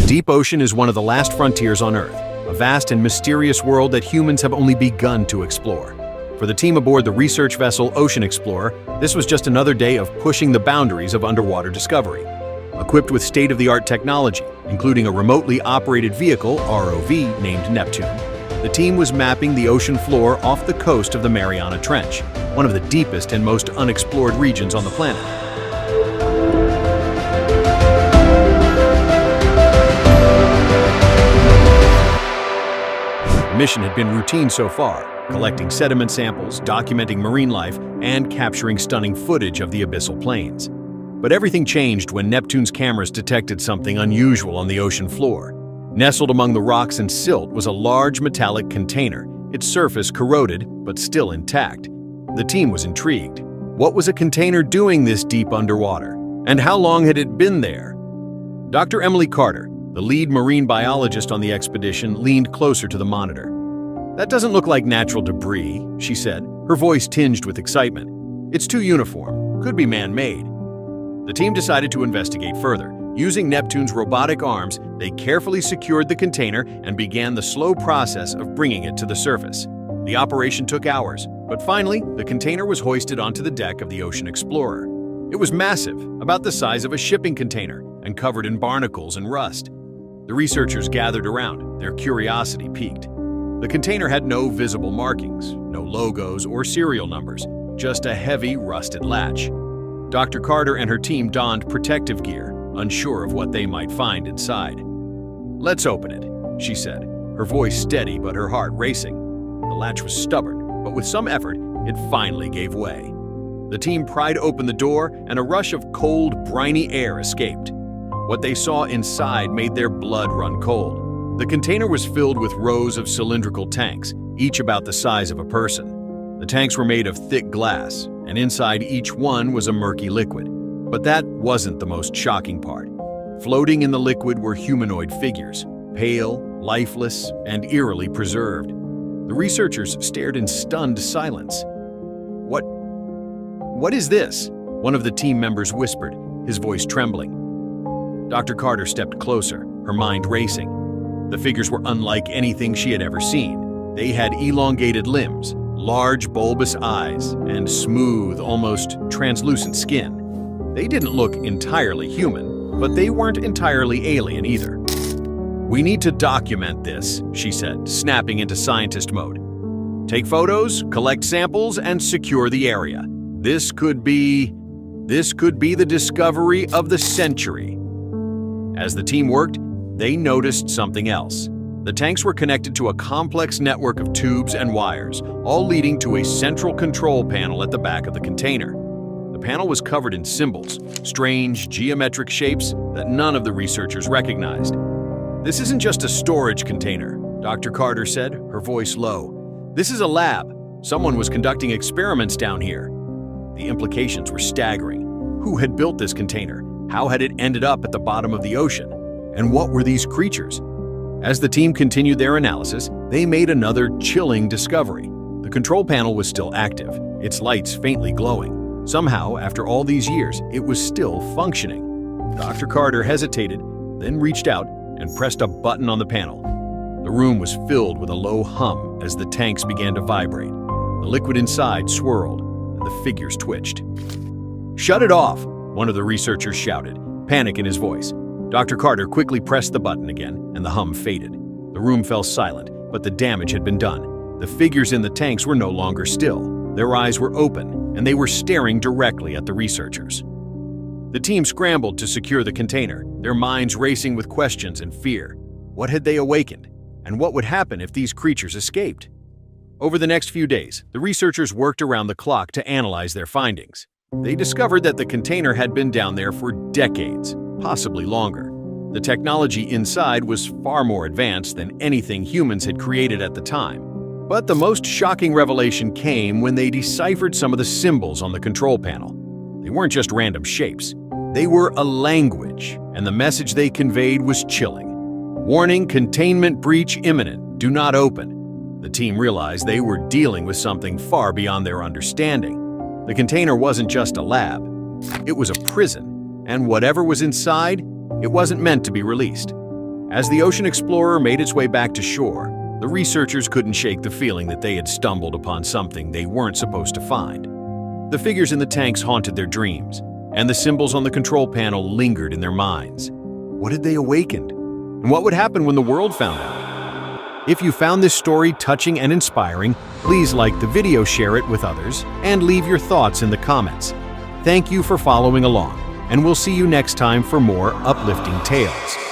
deep ocean is one of the last frontiers on Earth, a vast and mysterious world that humans have only begun to explore. For the team aboard the research vessel Ocean Explorer, this was just another day of pushing the boundaries of underwater discovery. Equipped with state-of-the-art technology, including a remotely operated vehicle, ROV, named Neptune, the team was mapping the ocean floor off the coast of the Mariana Trench, one of the deepest and most unexplored regions on the planet. The mission had been routine so far, collecting sediment samples, documenting marine life, and capturing stunning footage of the abyssal plains. But everything changed when Neptune's cameras detected something unusual on the ocean floor. Nestled among the rocks and silt was a large metallic container, its surface corroded but still intact. The team was intrigued. What was a container doing this deep underwater? And how long had it been there? Dr. Emily Carter, the lead marine biologist on the expedition, leaned closer to the monitor. "That doesn't look like natural debris," she said, her voice tinged with excitement. "It's too uniform. Could be man-made." The team decided to investigate further. Using Neptune's robotic arms, they carefully secured the container and began the slow process of bringing it to the surface. The operation took hours, but finally, the container was hoisted onto the deck of the Ocean Explorer. It was massive, about the size of a shipping container, and covered in barnacles and rust. The researchers gathered around, their curiosity piqued. The container had no visible markings, no logos or serial numbers, just a heavy, rusted latch. Dr. Carter and her team donned protective gear, unsure of what they might find inside. "Let's open it," she said, her voice steady but her heart racing. The latch was stubborn, but with some effort, it finally gave way. The team pried open the door, and a rush of cold, briny air escaped. What they saw inside made their blood run cold. The container was filled with rows of cylindrical tanks, each about the size of a person. The tanks were made of thick glass, and inside each one was a murky liquid. But that wasn't the most shocking part. Floating in the liquid were humanoid figures, pale, lifeless, and eerily preserved. The researchers stared in stunned silence. What is this?" one of the team members whispered, his voice trembling. Dr. Carter stepped closer, her mind racing. The figures were unlike anything she had ever seen. They had elongated limbs, large bulbous eyes, and smooth, almost translucent skin. They didn't look entirely human, but they weren't entirely alien either. "We need to document this," she said, snapping into scientist mode. "Take photos, collect samples, and secure the area. This could be the discovery of the century." As the team worked, they noticed something else. The tanks were connected to a complex network of tubes and wires, all leading to a central control panel at the back of the container. The panel was covered in symbols, strange geometric shapes that none of the researchers recognized. "This isn't just a storage container," Dr. Carter said, her voice low. "This is a lab. Someone was conducting experiments down here." The implications were staggering. Who had built this container? How had it ended up at the bottom of the ocean? And what were these creatures? As the team continued their analysis, they made another chilling discovery. The control panel was still active, its lights faintly glowing. Somehow, after all these years, it was still functioning. Dr. Carter hesitated, then reached out and pressed a button on the panel. The room was filled with a low hum as the tanks began to vibrate. The liquid inside swirled, and the figures twitched. "Shut it off!" one of the researchers shouted, panic in his voice. Dr. Carter quickly pressed the button again, and the hum faded. The room fell silent, but the damage had been done. The figures in the tanks were no longer still. Their eyes were open, and they were staring directly at the researchers. The team scrambled to secure the container, their minds racing with questions and fear. What had they awakened? And what would happen if these creatures escaped? Over the next few days, the researchers worked around the clock to analyze their findings. They discovered that the container had been down there for decades, possibly longer. The technology inside was far more advanced than anything humans had created at the time. But the most shocking revelation came when they deciphered some of the symbols on the control panel. They weren't just random shapes. They were a language, and the message they conveyed was chilling. "Warning, containment breach imminent. Do not open." The team realized they were dealing with something far beyond their understanding. The container wasn't just a lab. It was a prison, and whatever was inside, it wasn't meant to be released. As the ocean explorer made its way back to shore, the researchers couldn't shake the feeling that they had stumbled upon something they weren't supposed to find. The figures in the tanks haunted their dreams, and the symbols on the control panel lingered in their minds. What had they awakened? And what would happen when the world found out? If you found this story touching and inspiring, please like the video, share it with others, and leave your thoughts in the comments. Thank you for following along, and we'll see you next time for more uplifting tales.